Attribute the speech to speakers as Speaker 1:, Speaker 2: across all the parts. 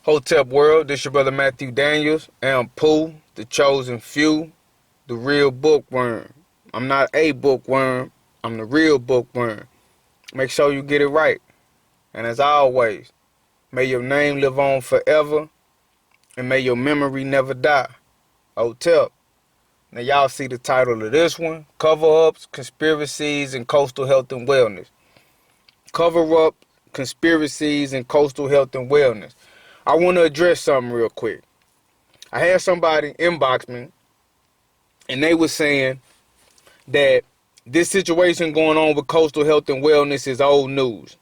Speaker 1: Hotep World, this your brother Matthew Daniels, and Pooh, the chosen few, the real bookworm. I'm not a bookworm, I'm the real bookworm. Make sure you get it right. And as always, may your name live on forever, and may your memory never die. Hotep. Now y'all see the title of this one, Cover-Ups, Conspiracies, and Coastal Health and Wellness. Cover-Up, Conspiracies, and Coastal Health and Wellness. I want to address something real quick. I had somebody inbox me, and they were saying that this situation going on with coastal health and wellness is old news,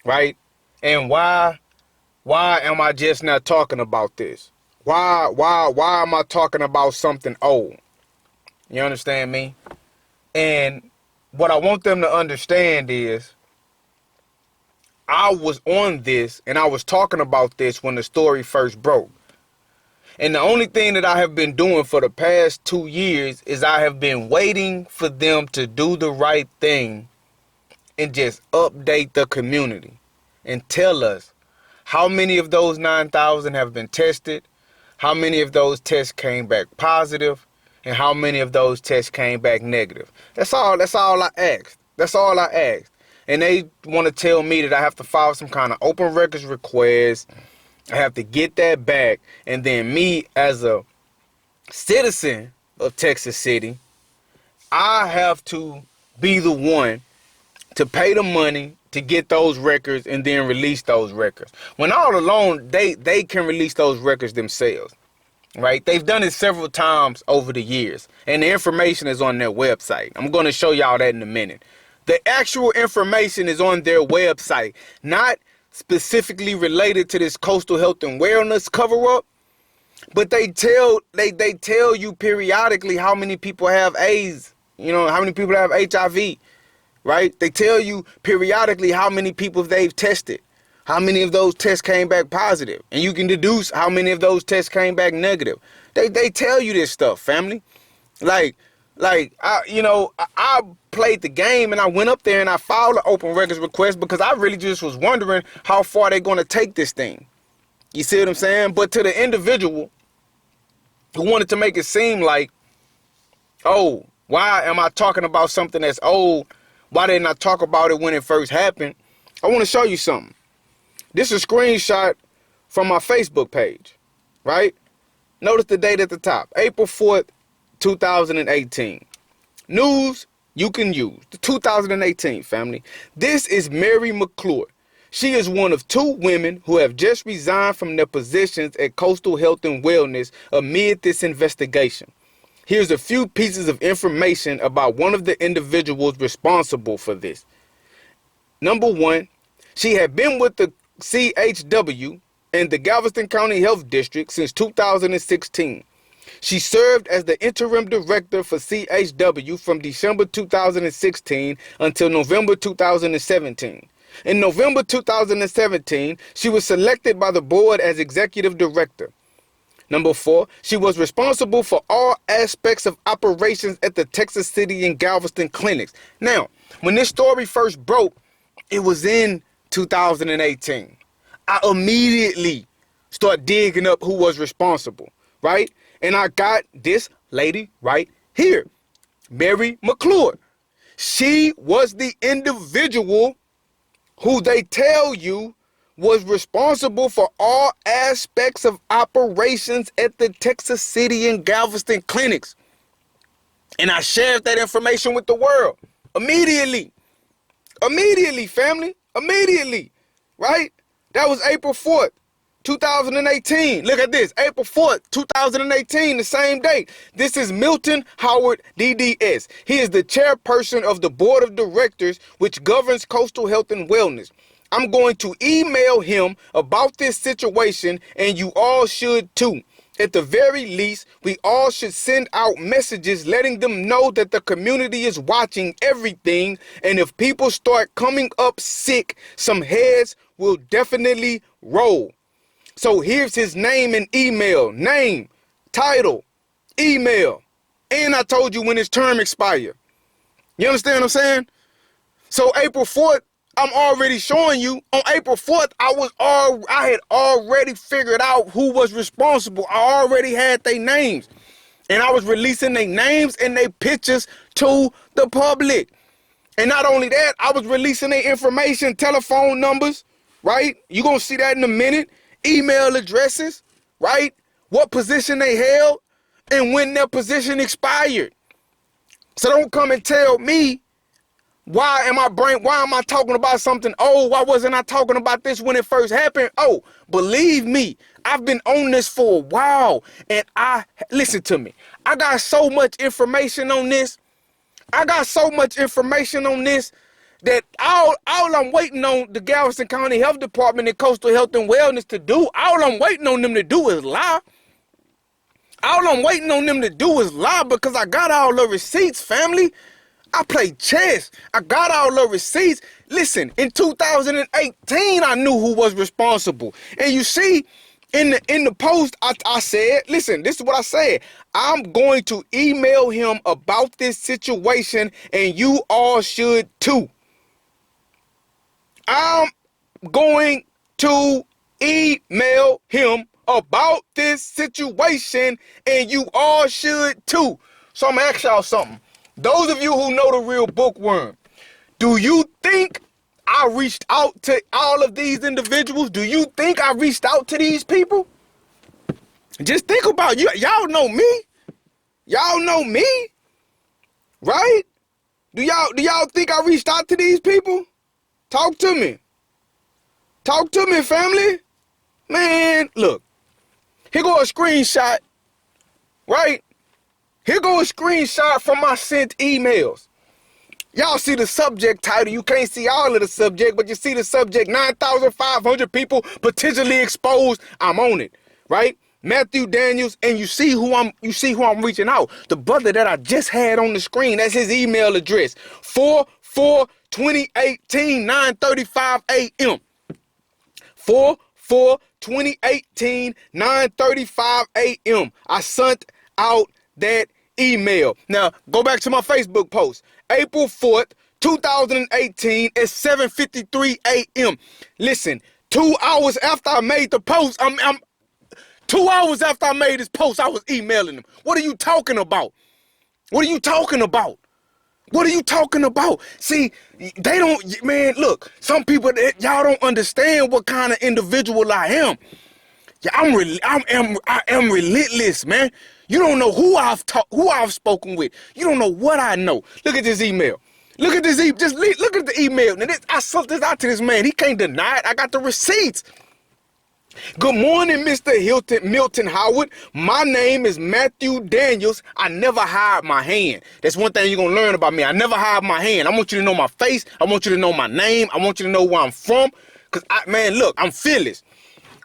Speaker 1: right? And why am I just not talking about this? Why am I talking about something old? You understand me? And what I want them to understand is, I was on this and I was talking about this when the story first broke. And the only thing that I have been doing for the past 2 years is I have been waiting for them to do the right thing and just update the community and tell us how many of those 9,000 have been tested, how many of those tests came back positive, and how many of those tests came back negative. That's all I asked. That's all I asked. And they want to tell me that I have to file some kind of open records request. I have to get that back. And then me, as a citizen of Texas City, I have to be the one to pay the money to get those records and then release those records. When all alone, they can release those records themselves, right? They've done it several times over the years. And the information is on their website. I'm going to show y'all that in a minute. The actual information is on their website, not specifically related to this coastal health and wellness cover-up, but they tell you periodically how many people have AIDS, how many people have HIV, right? They tell you periodically how many people they've tested, how many of those tests came back positive, and you can deduce how many of those tests came back negative. They tell you this stuff, family. I played the game and I went up there and I filed an open records request because I really just was wondering how far they're going to take this thing. You see what I'm saying? But to the individual who wanted to make it seem like, oh, why am I talking about something that's old? Why didn't I talk about it when it first happened? I want to show you something. This is a screenshot from my Facebook page, right? Notice the date at the top, April 4th, 2018. News you can use. The 2018, family. This is Mary McClure. She is one of 2 women who have just resigned from their positions at Coastal Health and Wellness amid this investigation. Here's a few pieces of information about one of the individuals responsible for this. Number 1, she had been with the CHW and the Galveston County Health District since 2016. She served as the interim director for CHW from December 2016 until November 2017. In November 2017, she was selected by the board as executive director. Number 4, she was responsible for all aspects of operations at the Texas City and Galveston clinics. Now, when this story first broke, it was in 2018. I immediately start digging up who was responsible, right? And I got this lady right here, Mary McClure. She was the individual who they tell you was responsible for all aspects of operations at the Texas City and Galveston clinics. And I shared that information with the world immediately. Immediately, family. Immediately. Right? That was April 4th. 2018. Look at this. April 4th, 2018, the same date. This is Milton Howard, DDS. He is the chairperson of the board of directors, which governs coastal health and wellness. I'm going to email him about this situation, and you all should too. At the very least, we all should send out messages letting them know that the community is watching everything, and if people start coming up sick, some heads will definitely roll. So here's his name and email. Name, title, email. And I told you when his term expired. You understand what I'm saying? So April 4th, I'm already showing you on April 4th, I had already figured out who was responsible. I already had their names. And I was releasing their names and their pictures to the public. And not only that, I was releasing their information, telephone numbers, right? You're going to see that in a minute. Email addresses, right? What position they held and when their position expired. So don't come and tell me, why am I talking about something? Oh, why wasn't I talking about this when it first happened? Oh, believe me, I've been on this for a while. And listen to me. I got so much information on this. That all I'm waiting on the Galveston County Health Department and Coastal Health and Wellness to do, all I'm waiting on them to do is lie. All I'm waiting on them to do is lie because I got all the receipts, family. I played chess. I got all the receipts. Listen, in 2018, I knew who was responsible. And you see, in the post, I said, listen, this is what I said. I'm going to email him about this situation, and you all should too. I'm going to email him about this situation, and you all should too. So I'm going to ask y'all something. Those of you who know the real bookworm, do you think I reached out to all of these individuals? Do you think I reached out to these people? Just think about you. Y'all know me. Y'all know me, right? Do y'all think I reached out to these people? Talk to me. Talk to me, family. Man, look. Here go a screenshot, right? Here go a screenshot from my sent emails. Y'all see the subject title. You can't see all of the subject, but you see the subject, 9,500 people potentially exposed. I'm on it, right? Matthew Daniels, and you see who I'm reaching out. The brother that I just had on the screen, that's his email address. 4/4/2018, 9:35 a.m. 4/4/2018, 9:35 a.m. I sent out that email. Now, go back to my Facebook post. April 4th, 2018 at 7:53 a.m. Listen, 2 hours after I made the post, 2 hours after I made this post, I was emailing them. What are you talking about? What are you talking about? What are you talking about? See, they don't, man, look, some people, y'all don't understand what kind of individual I am. Yeah, I am relentless, man. You don't know who I've spoken with. You don't know what I know. Look at this email. Look at this look at the email. Now I sent this out to this man. He can't deny it. I got the receipts. Good morning, Mr. Milton Howard. My name is Matthew Daniels. I never hide my hand. That's one thing you're going to learn about me. I never hide my hand. I want you to know my face. I want you to know my name. I want you to know where I'm from. Because, man, look, I'm fearless.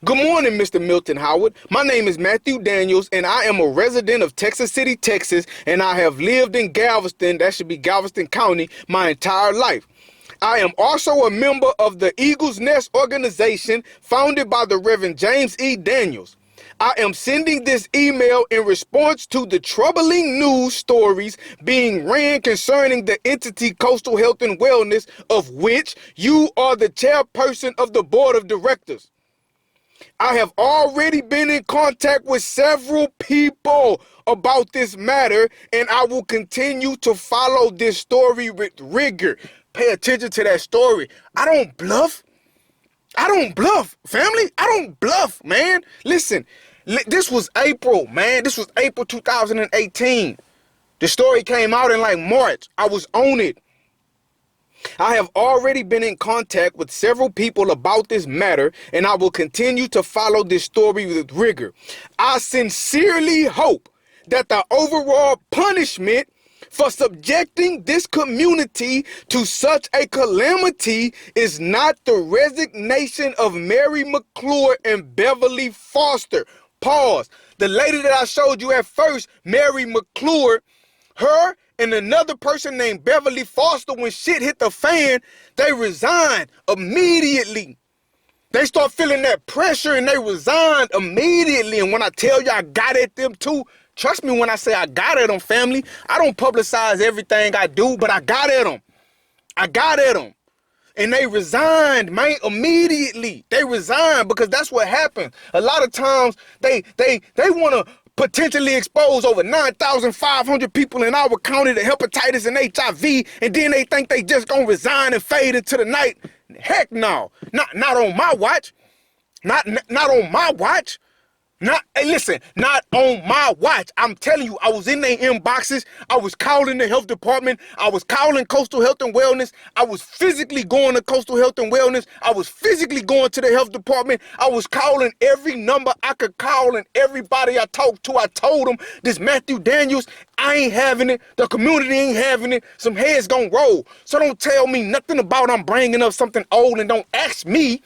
Speaker 1: Good morning, Mr. Milton Howard. My name is Matthew Daniels, and I am a resident of Texas City, Texas, and I have lived in Galveston, that should be Galveston County, my entire life. I am also a member of the Eagle's Nest organization founded by the Reverend James E. Daniels. I am sending this email in response to the troubling news stories being ran concerning the entity Coastal Health and Wellness, of which you are the chairperson of the board of directors. I have already been in contact with several people about this matter, and I will continue to follow this story with rigor. Pay attention to that story. I don't bluff. I don't bluff, family. I don't bluff, man. Listen, this was April, man. This was April 2018. The story came out in like March. I was on it. I have already been in contact with several people about this matter, and I will continue to follow this story with rigor. I sincerely hope that the overall punishment for subjecting this community to such a calamity is not the resignation of Mary McClure and Beverly Foster. Pause. The lady that I showed you at first, Mary McClure, her and another person named Beverly Foster, when shit hit the fan, they resigned immediately. They start feeling that pressure and they resigned immediately. And when I tell you I got at them too, trust me when I say I got at them, family. I don't publicize everything I do, but I got at them. I got at them. And they resigned, man, immediately. They resigned because that's what happens. A lot of times they want to potentially expose over 9,500 people in our county to hepatitis and HIV, and then they think they just gonna resign and fade into the night. Heck no. Not on my watch. Not on my watch. Hey, listen, not on my watch. I'm telling you, I was in their inboxes. I was calling the health department. I was calling Coastal Health and Wellness. I was physically going to Coastal Health and Wellness. I was physically going to the health department. I was calling every number I could call, and everybody I talked to, I told them, this Matthew Daniels, I ain't having it. The community ain't having it. Some heads gonna roll. So don't tell me nothing about I'm bringing up something old, and don't ask me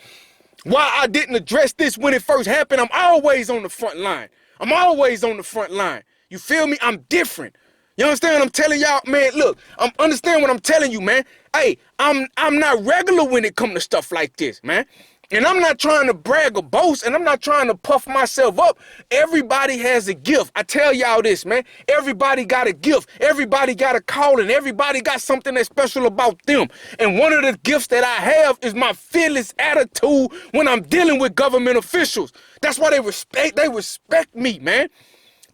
Speaker 1: why I didn't address this when it first happened. I'm always on the front line. I'm always on the front line. You feel me? I'm different. You understand what I'm telling y'all? Man, look, understand what I'm telling you, man. Hey, I'm not regular when it comes to stuff like this, man. And I'm not trying to brag or boast, and I'm not trying to puff myself up. Everybody has a gift. I tell y'all this, man. Everybody got a gift. Everybody got a calling. Everybody got something that's special about them. And one of the gifts that I have is my fearless attitude when I'm dealing with government officials. That's why they respect me, man.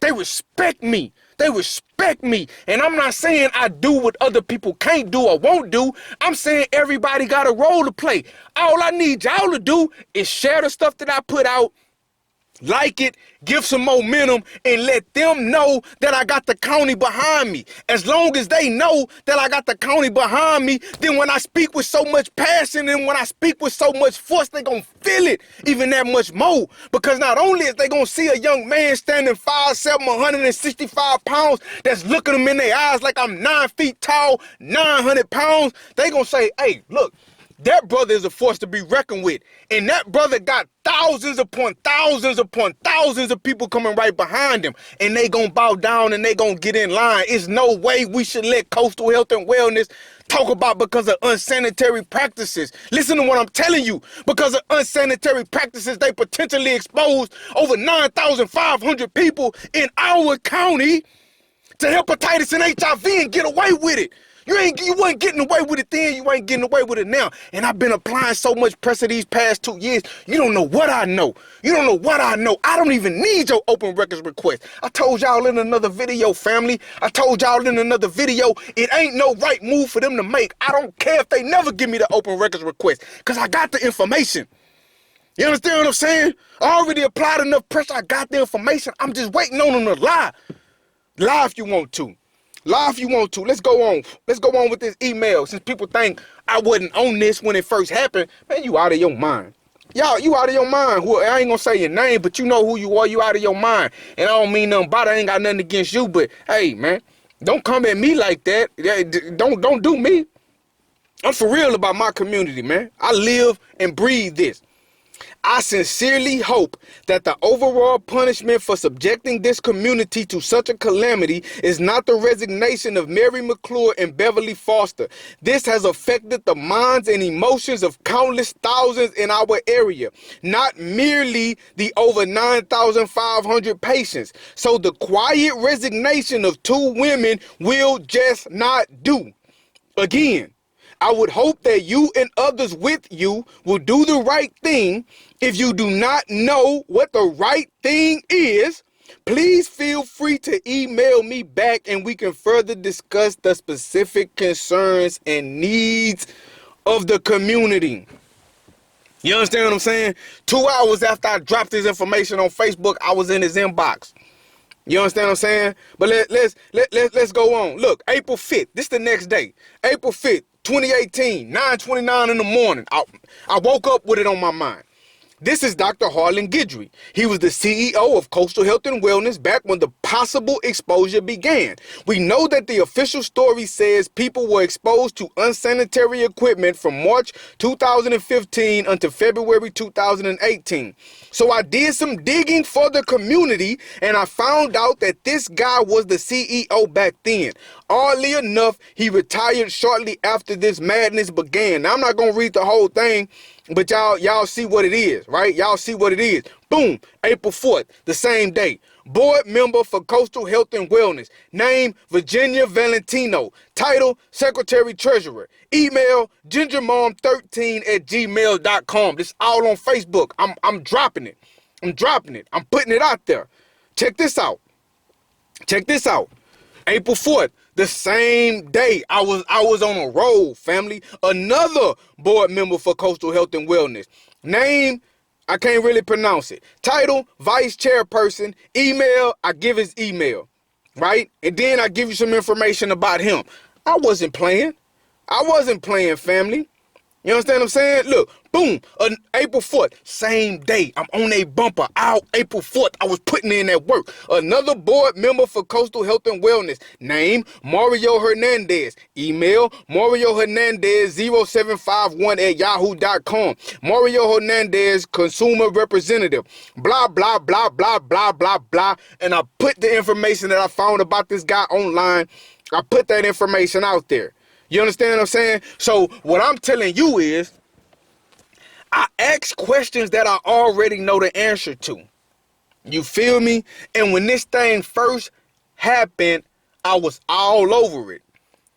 Speaker 1: They respect me. They respect me. And I'm not saying I do what other people can't do or won't do. I'm saying everybody got a role to play. All I need y'all to do is share the stuff that I put out, like it, give some momentum, and let them know that I got the county behind me. As long as they know that I got the county behind me, then when I speak with so much passion and when I speak with so much force, they gonna feel it even that much more. Because not only is they gonna see a young man standing 5'7", 165 pounds, that's looking them in their eyes like I'm 9 feet tall, 900 pounds, they gonna say, hey, look, that brother is a force to be reckoned with. And that brother got thousands upon thousands upon thousands of people coming right behind him. And they gonna bow down and they gonna get in line. It's no way we should let Coastal Health and Wellness talk about because of unsanitary practices. Listen to what I'm telling you. Because of unsanitary practices, they potentially exposed over 9,500 people in our county to hepatitis and HIV and get away with it. You wasn't getting away with it then, you ain't getting away with it now. And I've been applying so much pressure these past 2 years, you don't know what I know. You don't know what I know. I don't even need your open records request. I told y'all in another video, family. I told y'all in another video, it ain't no right move for them to make. I don't care if they never give me the open records request, because I got the information. You understand what I'm saying? I already applied enough pressure. I got the information. I'm just waiting on them to lie. Lie if you want to. Lie if you want to. Let's go on. Let's go on with this email. Since people think I wasn't on this when it first happened, man, you out of your mind. Y'all, you out of your mind. I ain't gonna say your name, but you know who you are. You out of your mind. And I don't mean nothing about it. I ain't got nothing against you, but hey, man, don't come at me like that. Don't do me. I'm for real about my community, man. I live and breathe this. I sincerely hope that the overall punishment for subjecting this community to such a calamity is not the resignation of Mary McClure and Beverly Foster. This has affected the minds and emotions of countless thousands in our area, not merely the over 9,500 patients. So the quiet resignation of two women will just not do. Again, I would hope that you and others with you will do the right thing. If you do not know what the right thing is, please feel free to email me back and we can further discuss the specific concerns and needs of the community. You understand what I'm saying? 2 hours after I dropped this information on Facebook, I was in his inbox. You understand what I'm saying? But let's go on. Look, April 5th, this is the next day. April 5th, 2018, 9:29 in the morning. I woke up with it on my mind. This is Dr. Harlan Guidry. He was the CEO of Coastal Health and Wellness back when the possible exposure began. We know that the official story says people were exposed to unsanitary equipment from March 2015 until February 2018. So I did some digging for the community and I found out that this guy was the CEO back then. Oddly enough, he retired shortly after this madness began. Now, I'm not going to read the whole thing, but y'all see what it is, right? Y'all see what it is. Boom, April 4th, the same day. Board member for Coastal Health and Wellness. Name, Virginia Valentino. Title, Secretary Treasurer. Email, gingermom13@gmail.com. This all on Facebook. I'm dropping it. I'm dropping it. I'm putting it out there. Check this out. Check this out. April 4th, the same day, I was on a roll, family. Another board member for Coastal Health and Wellness. Name, I can't really pronounce it. Title, Vice Chairperson. Email, I give his email, right? And then I give you some information about him. I wasn't playing. I wasn't playing, family. You understand what I'm saying? Look, boom, April 4th, same day. I'm on a bumper out April 4th. I was putting in that work. Another board member for Coastal Health and Wellness. Name, Mario Hernandez. Email, Mario Hernandez 0751@yahoo.com. Mario Hernandez, consumer representative. Blah, blah, blah, blah, blah, blah, blah. And I put the information that I found about this guy online. I put that information out there. You understand what I'm saying? So what I'm telling you is, I ask questions that I already know the answer to. You feel me? And when this thing first happened, I was all over it.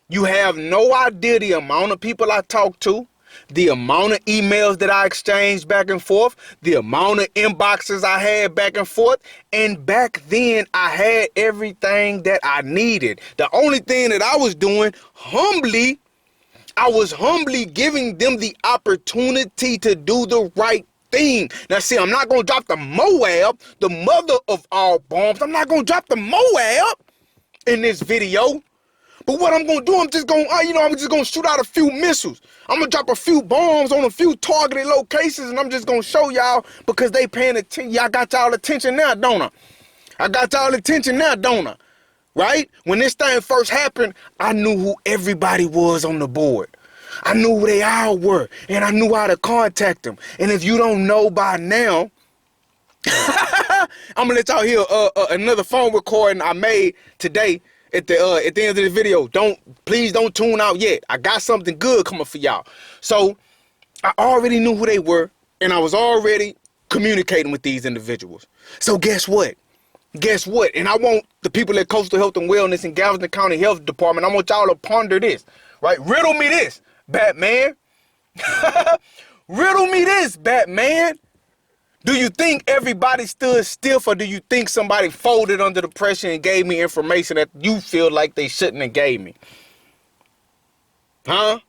Speaker 1: You have no idea the amount of people I talked to, the amount of emails that I exchanged back and forth, the amount of inboxes I had back and forth. And back then, I had everything that I needed. The only thing that I was doing, I was humbly giving them the opportunity to do the right thing. Now, see, I'm not going to drop the Moab, the mother of all bombs. I'm not going to drop the Moab in this video. But what I'm going to do, I'm just going to shoot out a few missiles. I'm going to drop a few bombs on a few targeted locations, and I'm just going to show y'all because they paying attention. Y'all got y'all attention now, don't I? I got y'all attention now, don't I? Right? When this thing first happened, I knew who everybody was on the board. I knew who they all were, and I knew how to contact them. And if you don't know by now, I'm going to let y'all hear another phone recording I made today. At the end of the video, please don't tune out yet. I got something good coming for y'all. So I already knew who they were, and I was already communicating with these individuals. So guess what? And I want the people at Coastal Health and Wellness in Galveston County Health Department, I want y'all to ponder this, right? Riddle me this, Batman. Riddle me this, Batman. Do you think everybody stood stiff, or do you think somebody folded under the pressure and gave me information that you feel like they shouldn't have gave me? Huh?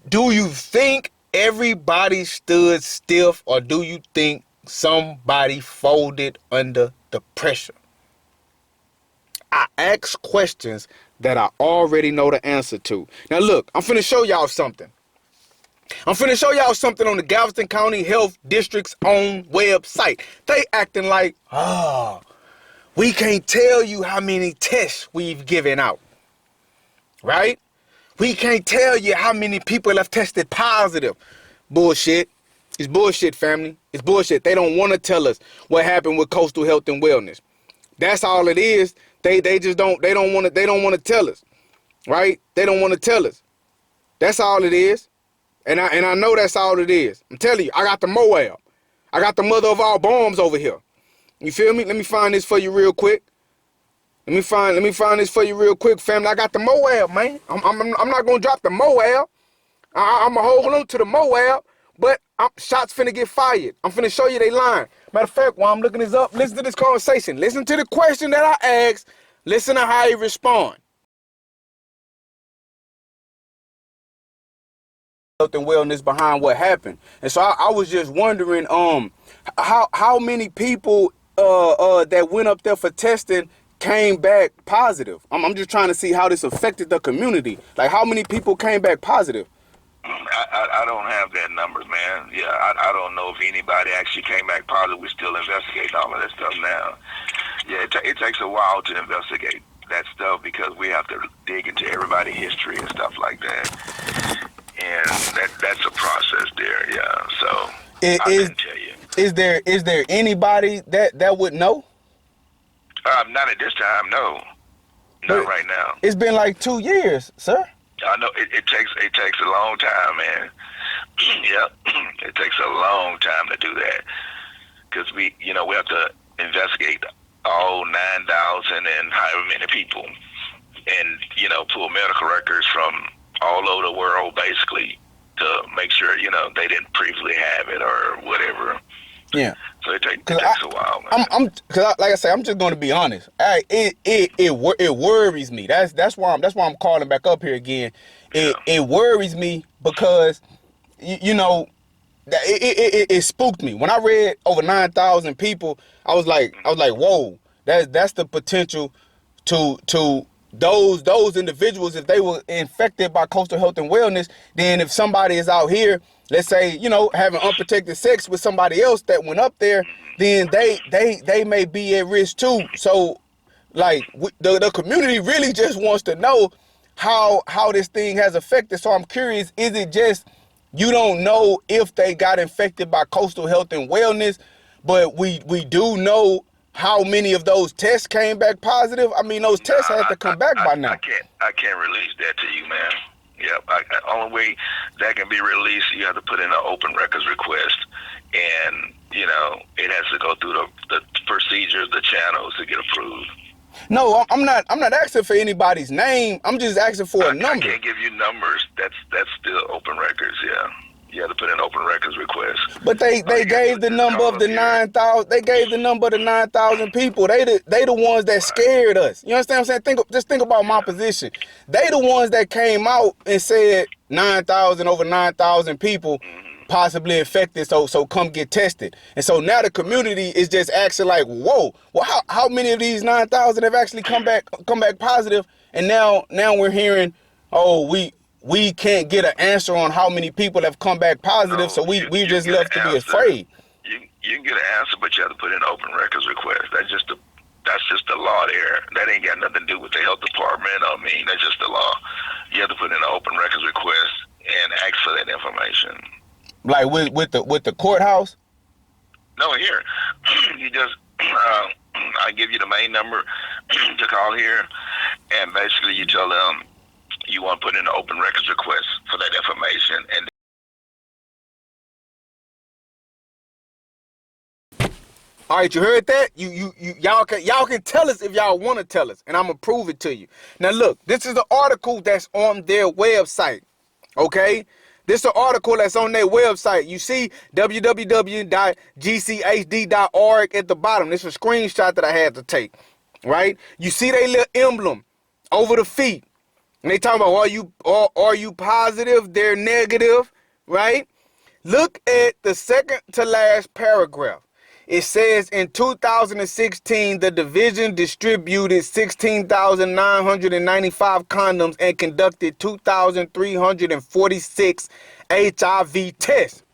Speaker 1: Do you think everybody stood stiff, or do you think somebody folded under the pressure? I ask questions that I already know the answer to. Now look, I'm finna show y'all something. I'm finna show y'all something on the Galveston County Health District's own website. They acting like, we can't tell you how many tests we've given out, right? We can't tell you how many people have tested positive. Bullshit. It's bullshit, family. It's bullshit. They don't want to tell us what happened with Coastal Health and Wellness. That's all it is. They don't want to tell us, right? They don't want to tell us. That's all it is. And I know that's all it is. I'm telling you, I got the Moab. I got the mother of all bombs over here. You feel me? Let me find this for you real quick. Let me find this for you real quick, family. I got the Moab, man. I'm not gonna drop the Moab. I'm gonna hold on to the Moab, but shots finna get fired. I'm finna show you they line. Matter of fact, while I'm looking this up, listen to this conversation. Listen to the question that I asked. Listen to how he respond. Health and wellness behind what happened. And so I was just wondering how many people that went up there for testing came back positive. I'm just trying to see how this affected the community. Like, how many people came back positive?
Speaker 2: I don't have that number, man. Yeah, I don't know if anybody actually came back positive. We're still investigating all of that stuff now. Yeah, it takes a while to investigate that stuff because we have to dig into everybody's history and stuff like that. And that's a process there, yeah. So I couldn't tell you.
Speaker 1: Is there anybody that would know?
Speaker 2: Not at this time, no. Not
Speaker 1: But
Speaker 2: right now.
Speaker 1: it's been like 2 years, sir.
Speaker 2: I know it takes a long time, man. Yeah, it takes a long time to do that because we have to investigate all 9,000 and however many people, and pull medical records from all over the world basically to make sure they didn't previously have it or whatever.
Speaker 1: Yeah.
Speaker 2: So it takes a while, man.
Speaker 1: Like I say, I'm just going to be honest. It worries me. That's why I'm calling back up here again. It worries me because it spooked me when I read over 9,000 people. I was like, whoa, that's the potential to those individuals, if they were infected by coastal health and wellness. Then if somebody is out here, let's say, having unprotected sex with somebody else that went up there, then they may be at risk too. So like the community really just wants to know how this thing has affected. So I'm curious, is it just you don't know if they got infected by coastal health and wellness, but we do know how many of those tests came back positive? I mean, those tests had to come back by now.
Speaker 2: I can't release that to you, man. Yeah, only way that can be released, you have to put in an open records request, and it has to go through the procedures, the channels to get approved.
Speaker 1: No, I'm not asking for anybody's name. I'm just asking for a number.
Speaker 2: I can't give you numbers. That's still open records. Yeah, you have to put in open records request.
Speaker 1: But they gave the number of the 9,000. They gave the number of the 9,000 people. They the ones that scared us. You understand what I'm saying? Just think about my position. They the ones that came out and said 9,000, over 9,000 people possibly infected, so come get tested. And so now the community is just asking like, whoa, well, how many of these 9,000 have actually come back positive? And now we're hearing, oh, we can't get an answer on how many people have come back positive, so we just left to be afraid.
Speaker 2: You can get an answer, but you have to put in an open records request. That's just the law there. That ain't got nothing to do with the health department. That's just the law. You have to put in an open records request and ask for that information.
Speaker 1: Like with the courthouse?
Speaker 2: No, here. You just I give you the main number to call here, and basically you tell them you want to put in an open records request for that information. And
Speaker 1: all right, you heard that? Y'all can tell us if y'all want to tell us, and I'm gonna prove it to you. Now look, this is the article that's on their website. Okay? This is an article that's on their website. You see www.gchd.org at the bottom. This is a screenshot that I had to take, right? You see their little emblem over the feet. And they talking about, are you positive? They're negative, right? Look at the second to last paragraph. It says in 2016, the division distributed 16,995 condoms and conducted 2,346 HIV tests.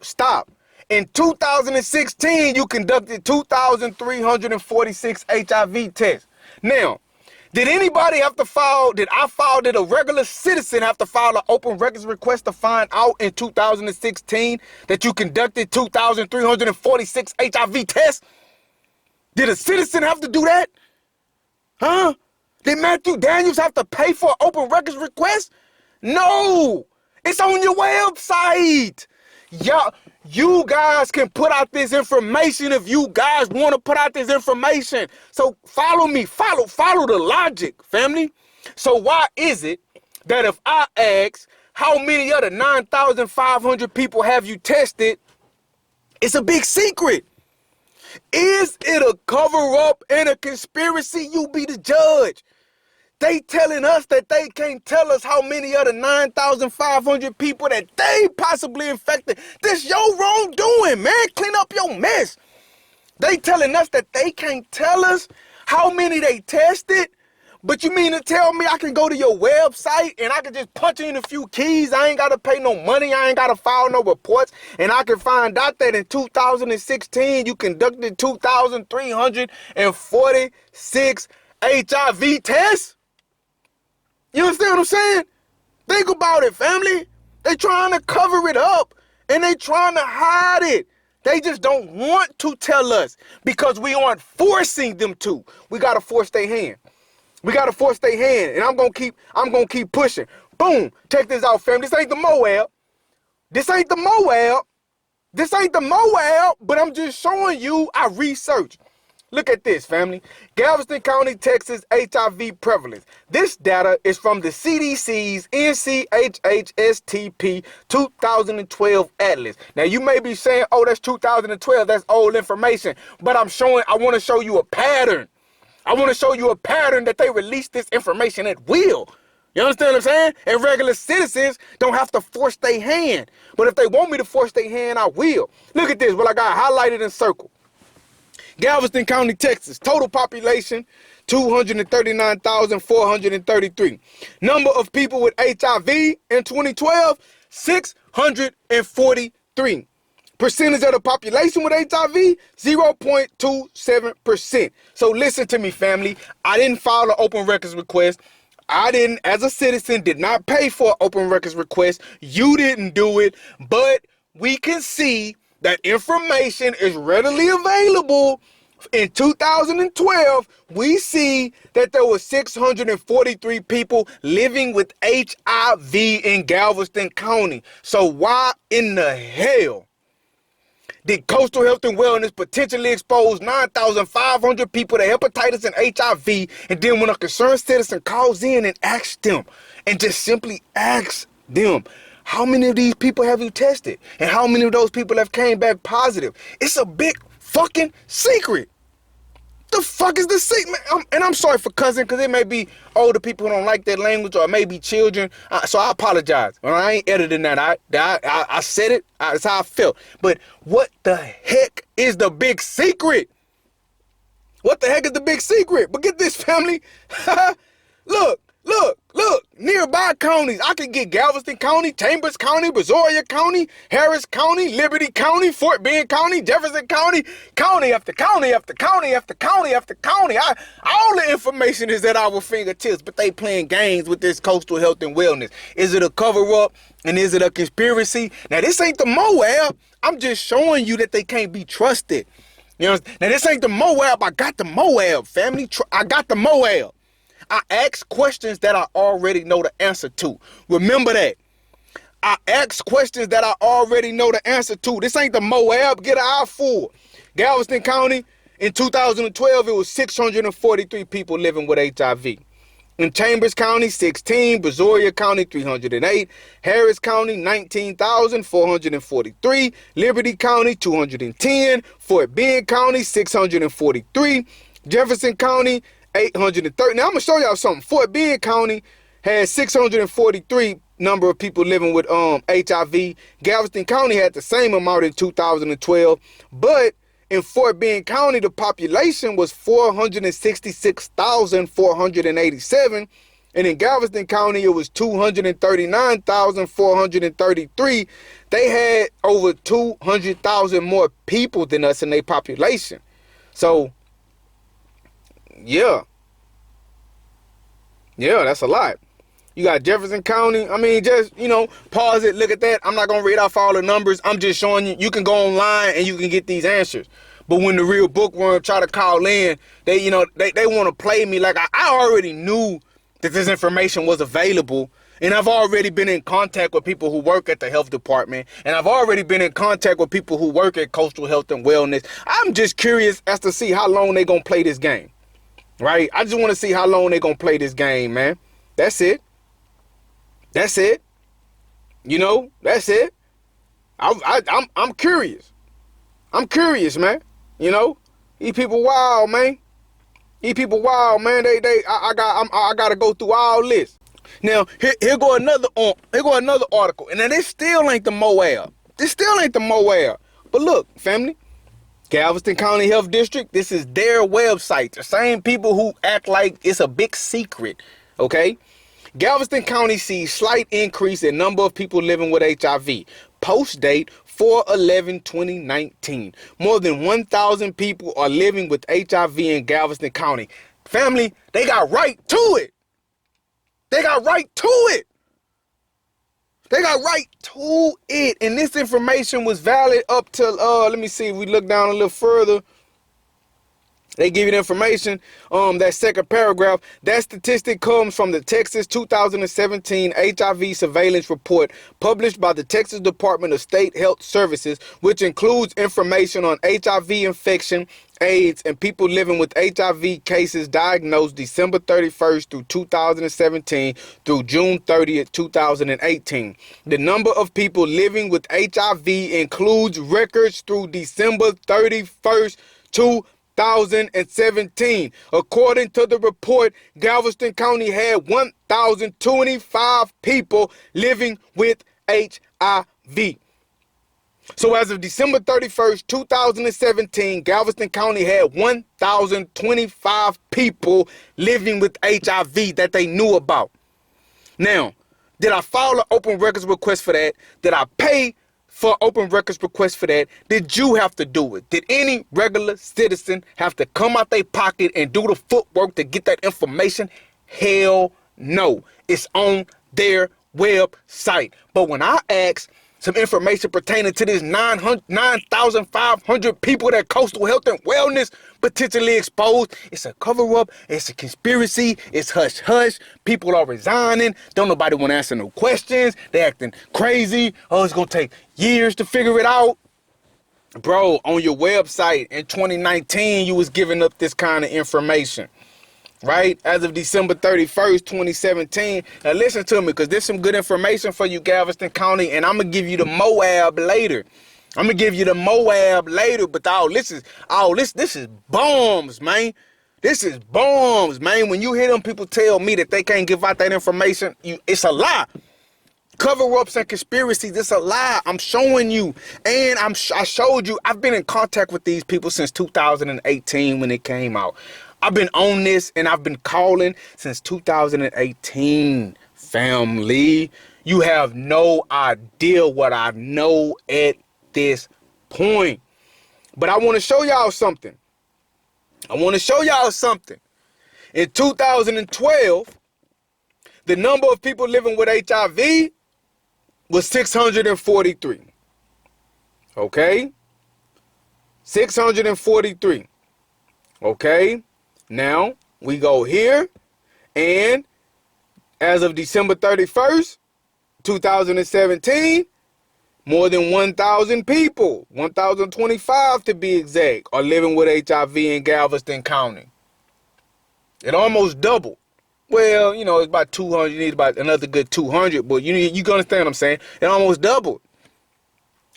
Speaker 1: Stop. In 2016, you conducted 2,346 HIV tests. Now, did anybody have to file, did a regular citizen have to file an open records request to find out in 2016 that you conducted 2,346 HIV tests? Did a citizen have to do that? Huh? Did Matthew Daniels have to pay for an open records request? No! It's on your website! You guys can put out this information if you guys want to put out this information. So follow me, follow the logic, family. So why is it that if I ask how many of the 9,500 people have you tested, it's a big secret? Is it a cover-up and a conspiracy? You be the judge. They telling us that they can't tell us how many of the 9,500 people that they possibly infected. This your wrongdoing, man. Clean up your mess. They telling us that they can't tell us how many they tested. But you mean to tell me I can go to your website and I can just punch in a few keys? I ain't got to pay no money. I ain't got to file no reports. And I can find out that in 2016, you conducted 2,346 HIV tests? You understand what I'm saying? Think about it, family. They trying to cover it up and they trying to hide it. They just don't want to tell us because we aren't forcing them to. We got to force their hand. We gotta force their hand, and I'm gonna keep pushing. Boom. Check this out, fam. This ain't the Moab. This ain't the Moab. This ain't the Moab, but I'm just showing you I researched. Look at this, family. Galveston County, Texas, HIV prevalence. This data is from the CDC's NCHHSTP 2012 Atlas. Now, you may be saying, oh, that's 2012. That's old information. But I want to show you a pattern. I want to show you a pattern that they release this information at will. You understand what I'm saying? And regular citizens don't have to force their hand. But if they want me to force their hand, I will. Look at this, what I got highlighted in circle. Galveston County, Texas. Total population, 239,433. Number of people with HIV in 2012, 643. Percentage of the population with HIV, 0.27%. So listen to me, family. I didn't file an open records request. I didn't, as a citizen, did not pay for an open records request. You didn't do it, but we can see that information is readily available. In 2012, we see that there were 643 people living with HIV in Galveston County. So why in the hell did Coastal Health and Wellness potentially expose 9,500 people to hepatitis and HIV, and then when a concerned citizen calls in and asks them, and just simply asks them, how many of these people have you tested? And how many of those people have came back positive? It's a big fucking secret. The fuck is the secret? And I'm sorry for cussing, because it may be older people who don't like that language, or it may be children. So I apologize. I ain't editing that. I said it. That's how I felt. But what the heck is the big secret? What the heck is the big secret? But get this, family. Look. Nearby counties. I can get Galveston County, Chambers County, Brazoria County, Harris County, Liberty County, Fort Bend County, Jefferson County, county after county after county after county after county. All the information is at our fingertips, but they playing games with this coastal health and wellness. Is it a cover-up, and is it a conspiracy? Now, this ain't the Moab. I'm just showing you that they can't be trusted. You know, now this ain't the Moab. I got the Moab, family. I got the Moab. I ask questions that I already know the answer to. Remember that. I ask questions that I already know the answer to. This ain't the Moab. Get an eye for it. Galveston County, in 2012, it was 643 people living with HIV. In Chambers County, 16. Brazoria County, 308. Harris County, 19,443. Liberty County, 210. Fort Bend County, 643. Jefferson County, 830. Now, I'm going to show y'all something. Fort Bend County had 643 number of people living with HIV. Galveston County had the same amount in 2012. But in Fort Bend County, the population was 466,487. And in Galveston County, it was 239,433. They had over 200,000 more people than us in their population. So, yeah, that's a lot. You got Jefferson County. I mean, just, pause it, look at that. I'm not going to read off all the numbers. I'm just showing you. You can go online and you can get these answers. But when the real bookworm try to call in, they want to play me like I already knew that this information was available. And I've already been in contact with people who work at the health department. And I've already been in contact with people who work at Coastal Health and Wellness. I'm just curious as to see how long they going to play this game. Right? I just want to see how long they going to play this game, man. That's it. That's it. That's it. I'm curious. I'm curious, man. These people wild, man. These people wild, man. I gotta go through all this. Now, here go another article. And then this still ain't the Moab. This still ain't the Moab. But look, family. Galveston County Health District, this is their website. The same people who act like it's a big secret, okay? Galveston County sees slight increase in number of people living with HIV. Post date 4/11/2019. More than 1,000 people are living with HIV in Galveston County. Family, they got right to it. They got right to it. They got right to it. And this information was valid up till, let me see if we look down a little further. They give you the information, that second paragraph. That statistic comes from the Texas 2017 HIV surveillance report published by the Texas Department of State Health Services, which includes information on HIV infection, AIDS, and people living with HIV cases diagnosed December 31st through 2017 through June 30th, 2018. The number of people living with HIV includes records through December 31st, 2017. According to the report, Galveston County had 1,025 people living with HIV. So as of December 31st, 2017, Galveston County had 1,025 people living with HIV that they knew about. Now, did I file an open records request for that? Did I pay for open records request for that? Did you have to do it? Did any regular citizen have to come out their pocket and do the footwork to get that information? Hell no. It's on their website. But when I ask some information pertaining to this 9,500 people that Coastal Health and Wellness potentially exposed, it's a cover-up, it's a conspiracy, it's hush-hush, people are resigning, don't nobody want to answer no questions, they acting crazy, oh, it's going to take years to figure it out. Bro, on your website in 2019, you was giving up this kind of information. Right? As of December 31st, 2017. Now listen to me, because there's some good information for you, Galveston County, and I'm going to give you the Moab later. I'm going to give you the Moab later, but this is bombs, man. This is bombs, man. When you hear them people tell me that they can't give out that information, it's a lie. Cover-ups and conspiracies, it's a lie. I'm showing you. And I showed you. I've been in contact with these people since 2018 when it came out. I've been on this and I've been calling since 2018, family. You have no idea what I know at this point. But I want to show y'all something. In 2012, the number of people living with HIV was 643. Okay? 643. Okay? Now, we go here, and as of December 31st, 2017, more than 1,000 people, 1,025 to be exact, are living with HIV in Galveston County. It almost doubled. Well, it's about 200. You need about another good 200, but you understand what I'm saying? It almost doubled.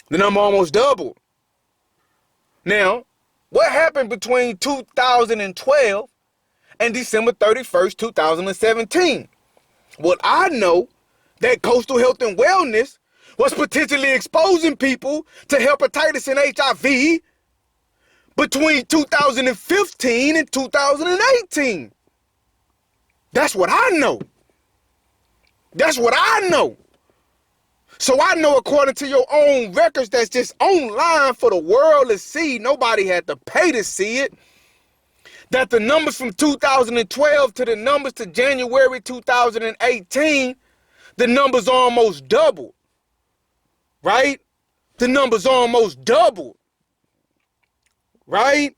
Speaker 1: The number almost doubled. Now, what happened between 2012 and December 31st, 2017? Well, I know that Coastal Health and Wellness was potentially exposing people to hepatitis and HIV between 2015 and 2018. That's what I know. So I know, according to your own records that's just online for the world to see, nobody had to pay to see it, that the numbers from 2012 to the numbers to January 2018, the numbers almost doubled. Right? The numbers almost doubled. Right?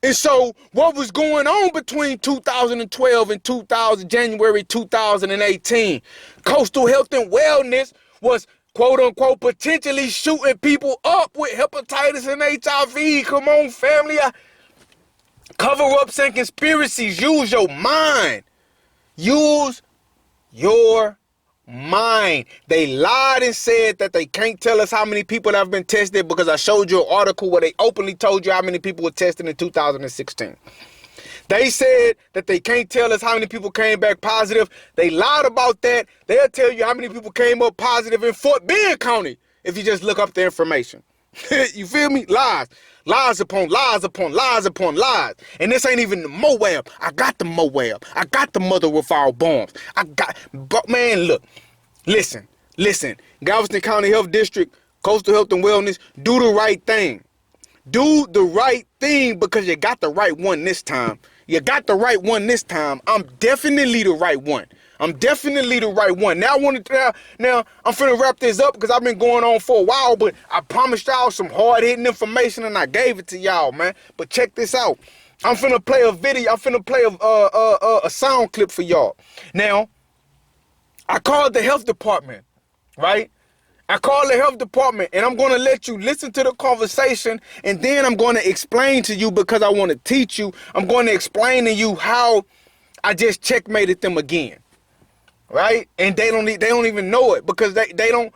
Speaker 1: And so what was going on between 2012 and January 2018? Coastal Health and Wellness was, quote unquote, potentially shooting people up with hepatitis and HIV. Come on, family. Cover-ups and conspiracies. Use your mind. Use your mind. They lied and said that they can't tell us how many people have been tested, because I showed you an article where they openly told you how many people were tested in 2016. They said that they can't tell us how many people came back positive. They lied about that. They'll tell you how many people came up positive in Fort Bend County if you just look up the information. You feel me? Lies. Lies upon lies upon lies upon lies. And this ain't even the Moab. I got the Moab. I got the mother with all bombs. But man, look. Listen. Galveston County Health District, Coastal Health and Wellness, do the right thing. Do the right thing, because you got the right one this time. I'm definitely the right one. Now I'm finna wrap this up because I've been going on for a while, but I promised y'all some hard-hitting information and I gave it to y'all, man. But check this out. I'm finna play a video. I'm finna play a sound clip for y'all. Now, I called the health department, right? I called the health department, and I'm going to let you listen to the conversation, and then I'm going to explain to you, because I want to teach you. I'm going to explain to you how I just checkmated them again, right? And they don't even know it, because they don't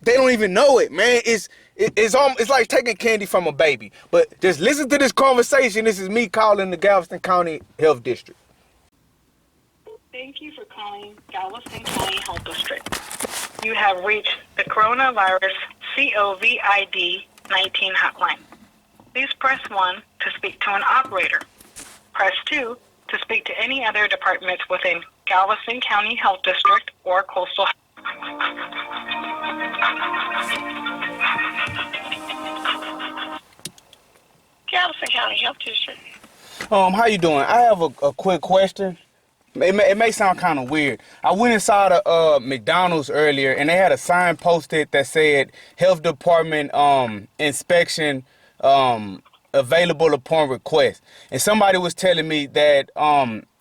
Speaker 1: even know it, man. It's like taking candy from a baby. But just listen to this conversation. This is me calling the Galveston County Health District.
Speaker 3: Thank you for calling Galveston County Health District. You have reached the Coronavirus COVID-19 hotline. Please press 1 to speak to an operator. Press 2 to speak to any other departments within Galveston County Health District or Coastal. Galveston County Health District.
Speaker 1: How you doing? I have a quick question. It may sound kind of weird. I went inside a McDonald's earlier, and they had a sign posted that said health department inspection available upon request. And somebody was telling me that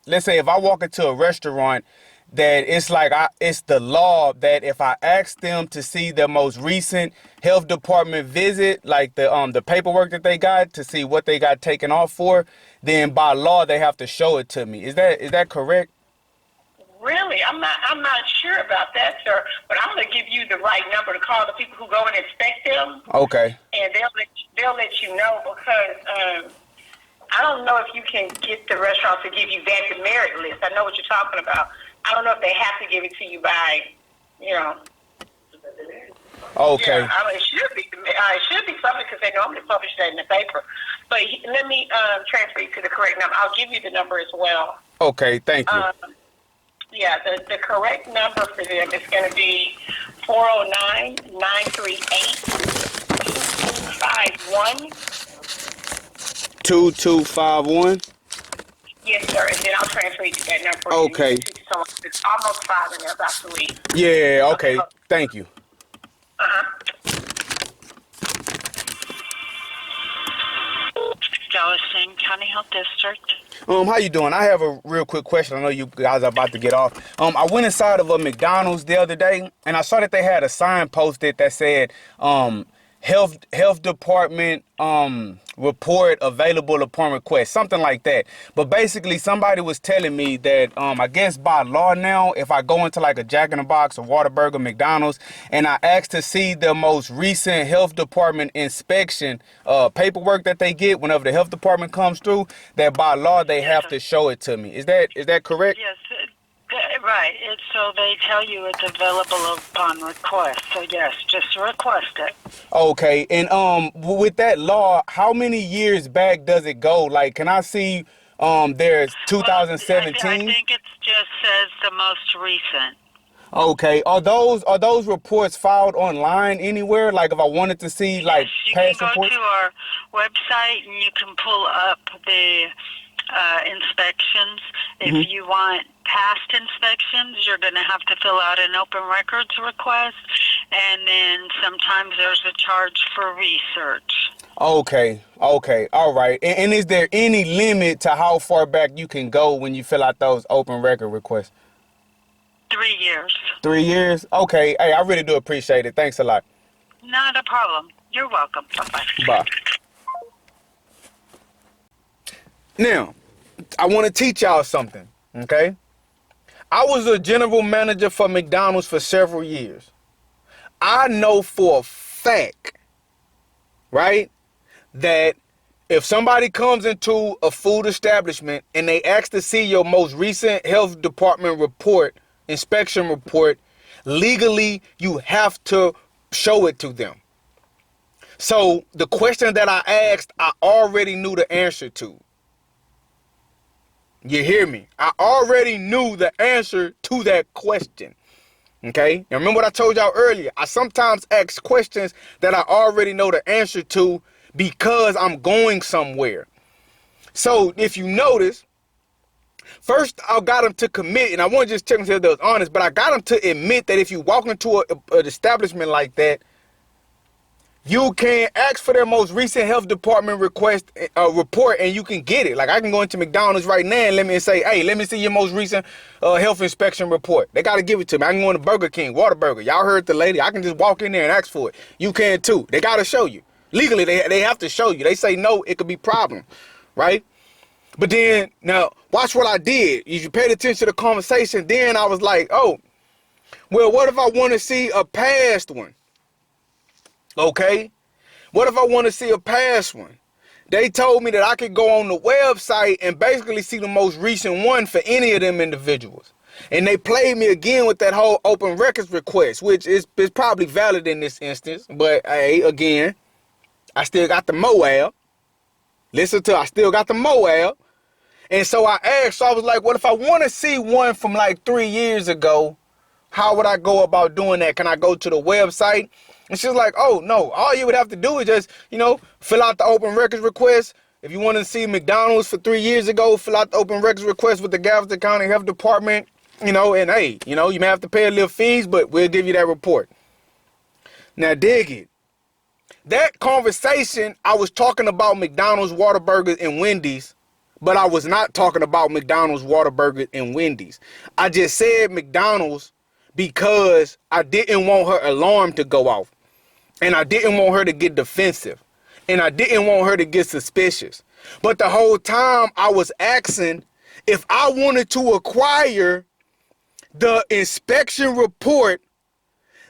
Speaker 1: let's say if I walk into a restaurant, that it's like it's the law that if I ask them to see the most recent health department visit, like the paperwork that they got to see what they got taken off for, then by law they have to show it to me. Is that correct?
Speaker 3: Really, I'm not sure about that, sir. But I'm going to give you the right number to call the people who go and inspect them.
Speaker 1: Okay.
Speaker 3: And they'll let you know, because I don't know if you can get the restaurant to give you that demerit list. I know what you're talking about. I don't know if they have to give it to you by,
Speaker 1: Okay.
Speaker 3: Yeah, it should be something, because they normally publish that in the paper. But let me transfer you to the correct number. I'll give you the number as well.
Speaker 1: Okay, thank you.
Speaker 3: Yeah, the correct number for them is going to be 409-938-2251.
Speaker 1: 2251.
Speaker 3: Yes, sir. And then I'll transfer you to that number.
Speaker 1: Okay.
Speaker 3: It's almost 5 and they're about to leave.
Speaker 1: Yeah, okay. Thank you.
Speaker 3: Galveston County Health District.
Speaker 1: How you doing? I have a real quick question. I know you guys are about to get off. I went inside of a McDonald's the other day, and I saw that they had a sign posted that said health department report available upon request, something like that. But basically somebody was telling me that I guess by law now, if I go into like a Jack in the Box or Whataburger, McDonald's, and I ask to see the most recent health department inspection paperwork that they get whenever the health department comes through, that by law they have to show it to me. Is that correct?
Speaker 3: Yes. Right. So they tell you it's available upon request. So yes, just request it.
Speaker 1: Okay. And with that law, how many years back does it go? Like, can I see there's 2017?
Speaker 3: Well, I think it just says the most recent.
Speaker 1: Okay. Are those reports filed online anywhere? Like if I wanted to see like past reports?
Speaker 3: You can go to our website and you can pull up the inspections. If you want past inspections, you're going to have to fill out an open records request, and then sometimes there's a charge for research.
Speaker 1: Okay, all right. And is there any limit to how far back you can go when you fill out those open record requests?
Speaker 3: 3 years.
Speaker 1: 3 years? Okay, hey, I really do appreciate it. Thanks a lot.
Speaker 3: Not a problem. You're welcome. Bye-bye.
Speaker 1: Bye. Now, I want to teach y'all something, okay? I was a general manager for McDonald's for several years. I know for a fact, right, that if somebody comes into a food establishment and they ask to see your most recent health department report, inspection report, legally you have to show it to them. So the question that I asked, I already knew the answer to. You hear me? I already knew the answer to that question. Okay? Now remember what I told y'all earlier. I sometimes ask questions that I already know the answer to because I'm going somewhere. So if you notice, first I got them to commit, and I want to just check and see if they was honest, but I got them to admit that if you walk into an establishment like that, You can ask for their most recent health department request report, and you can get it. Like, I can go into McDonald's right now and let me say, hey, let me see your most recent health inspection report. They got to give it to me. I can go into Burger King, Whataburger. Y'all heard the lady. I can just walk in there and ask for it. You can too. They got to show you. Legally, they have to show you. They say no, it could be problem, right? But then, now, watch what I did. If you paid attention to the conversation, then I was like, oh, well, what if I want to see a past one? Okay? What if I want to see a past one? They told me that I could go on the website and basically see the most recent one for any of them individuals. And they played me again with that whole open records request, which is probably valid in this instance. But, hey, again, I still got the Moab. I still got the Moab. And so I asked, so I was like, what if I want to see one from like 3 years ago? How would I go about doing that? Can I go to the website? And she's like, oh, no, all you would have to do is just, fill out the open records request. If you want to see McDonald's for 3 years ago, fill out the open records request with the Galveston County Health Department, and hey, you may have to pay a little fees, but we'll give you that report. Now, dig it. That conversation, I was talking about McDonald's, Whataburger, and Wendy's, but I was not talking about McDonald's, Whataburger, and Wendy's. I just said McDonald's because I didn't want her alarm to go off. And I didn't want her to get defensive. And I didn't want her to get suspicious. But the whole time I was asking if I wanted to acquire the inspection report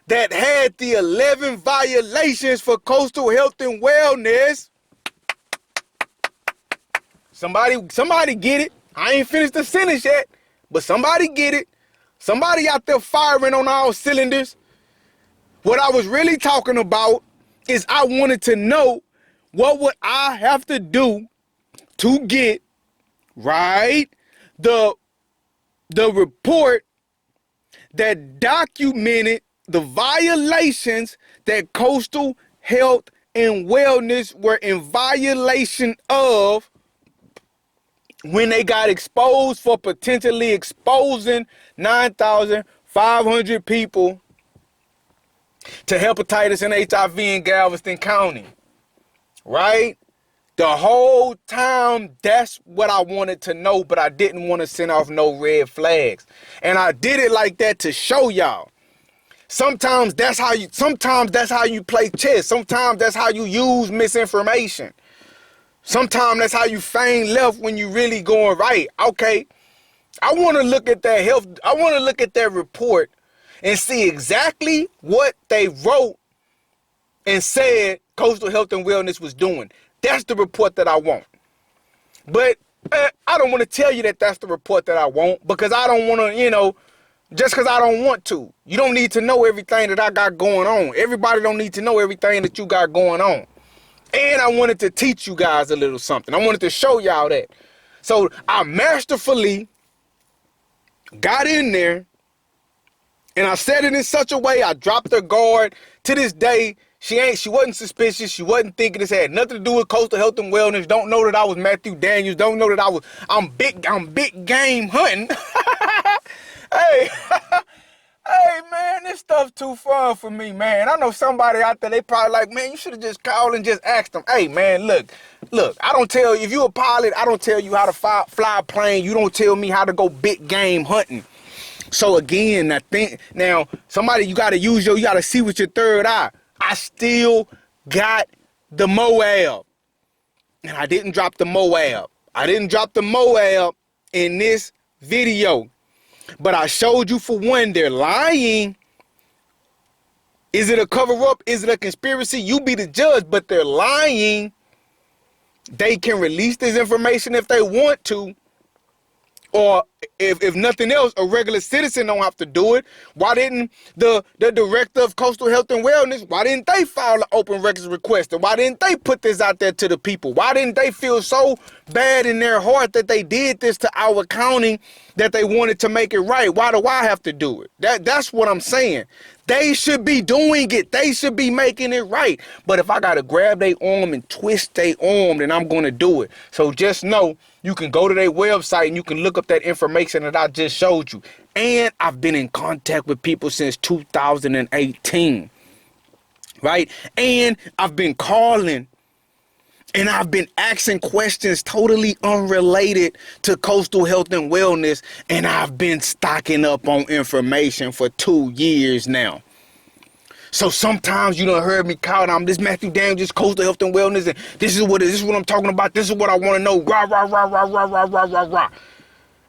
Speaker 1: that had the 11 violations for coastal health and wellness. Somebody get it. I ain't finished the sentence yet, but somebody get it. Somebody out there firing on all cylinders. What I was really talking about is I wanted to know what would I have to do to get, right, the report that documented the violations that coastal health and wellness were in violation of when they got exposed for potentially exposing 9,500 people to hepatitis and HIV in Galveston County, right? The whole time, that's what I wanted to know, but I didn't want to send off no red flags. And I did it like that to show y'all. Sometimes that's how you play chess. Sometimes that's how you use misinformation. Sometimes that's how you feign left when you really going right. Okay, I want to look at that report and see exactly what they wrote and said coastal health and wellness was doing. That's the report that I want. But I don't want to tell you that that's the report that I want, because I don't want to, just because I don't want to. You don't need to know everything that I got going on. Everybody don't need to know everything that you got going on. And I wanted to teach you guys a little something. I wanted to show y'all that. So I masterfully got in there and I said it in such a way, I dropped her guard. To this day, she wasn't suspicious. She wasn't thinking this had nothing to do with coastal health and wellness. Don't know that I was Matthew Daniels. Don't know that I'm big game hunting. Hey, hey, man, this stuff too fun for me, man. I know somebody out there, they probably like, man, you should have just called and just asked them. Hey, man, look, I don't tell you, if you're a pilot, I don't tell you how to fly a plane. You don't tell me how to go big game hunting. So again, somebody, you got to see with your third eye. I still got the Moab. And I didn't drop the Moab. I didn't drop the Moab in this video. But I showed you, for one, they're lying. Is it a cover-up? Is it a conspiracy? You be the judge, but they're lying. They can release this information if they want to. Or if nothing else, a regular citizen don't have to do it. Why didn't the director of coastal health and wellness, why didn't they file an open records request? And why didn't they put this out there to the people? Why didn't they feel so bad in their heart that they did this to our county, that they wanted to make it right? Why do I have to do it? That's what I'm saying. They should be doing it. They should be making it right. But if I got to grab their arm and twist their arm, then I'm going to do it. So just know you can go to their website and you can look up that information that I just showed you. And I've been in contact with people since 2018. right? And I've been calling and I've been asking questions totally unrelated to coastal health and wellness, and I've been stocking up on information for 2 years now. So sometimes you done heard me call, I'm this Matthew Daniels, just coastal health and wellness, and this is what I'm talking about, this is what I want to know, rah, rah, rah, rah, rah, rah, rah, rah, rah.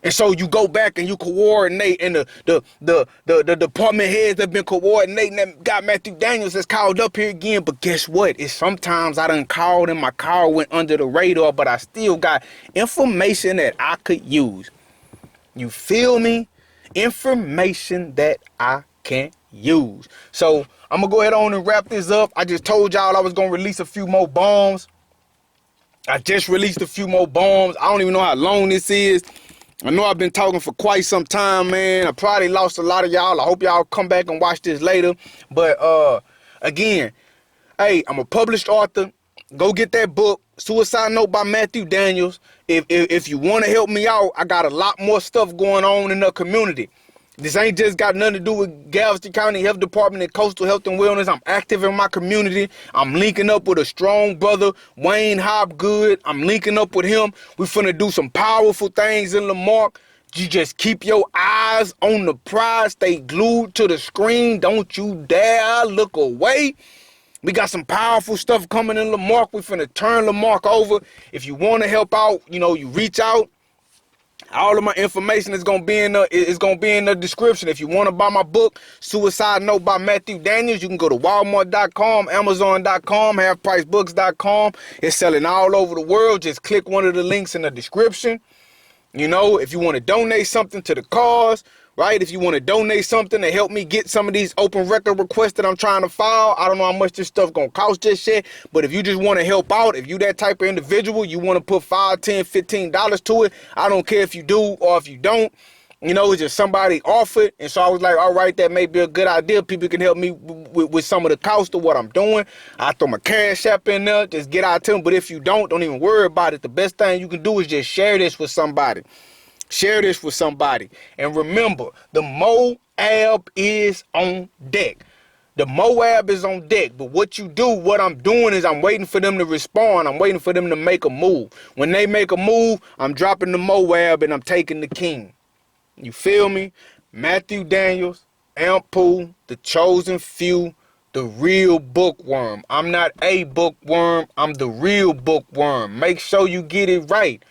Speaker 1: And so you go back and you coordinate, and the department heads have been coordinating that got Matthew Daniels that's called up here again. But guess what? It's sometimes I done called and my call went under the radar, but I still got information that I could use. You feel me? Information that I can use. So I'm gonna go ahead on and wrap this up. I just told y'all I was gonna release a few more bombs. I just released a few more bombs. I don't even know how long this is. I know I've been talking for quite some time, man. I probably lost a lot of y'all. I hope y'all come back and watch this later. But again, hey, I'm a published author. Go get that book, Suicide Note by Matthew Daniels. If you want to help me out, I got a lot more stuff going on in the community. This ain't just got nothing to do with Galveston County Health Department and Coastal Health and Wellness. I'm active in my community. I'm linking up with a strong brother, Wayne Hopgood. I'm linking up with him. We finna do some powerful things in Lamarck. You just keep your eyes on the prize. Stay glued to the screen. Don't you dare look away. We got some powerful stuff coming in Lamarck. We finna turn Lamarck over. If you want to help out, you reach out. All of my information is gonna be in the description. If you want to buy my book, Suicide Note by Matthew Daniels, you can go to Walmart.com, Amazon.com, HalfPriceBooks.com. It's selling all over the world. Just click one of the links in the description. If you want to donate something to the cause, right? If you want to donate something to help me get some of these open record requests that I'm trying to file, I don't know how much this stuff gonna cost just yet, but if you just want to help out, if you that type of individual, you want to put $5, $10, $15 to it, I don't care if you do or if you don't. It's just somebody offered, and so I was like, all right, that may be a good idea. People can help me with some of the cost of what I'm doing. I throw my Cash App in there, just get out to them. But if you don't even worry about it. The best thing you can do is just share this with somebody. Share this with somebody. And remember, the Moab is on deck. The Moab is on deck. But what I'm doing is I'm waiting for them to respond. I'm waiting for them to make a move. When they make a move, I'm dropping the Moab and I'm taking the king. You feel me? Matthew Daniels, Ampool, The Chosen Few, the real bookworm. I'm not a bookworm. I'm the real bookworm. Make sure you get it right.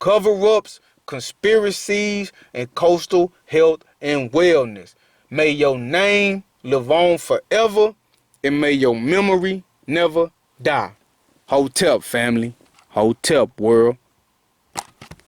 Speaker 1: Cover-ups, conspiracies, and coastal health and wellness. May your name live on forever, and may your memory never die. Hotep, family. Hotep, world.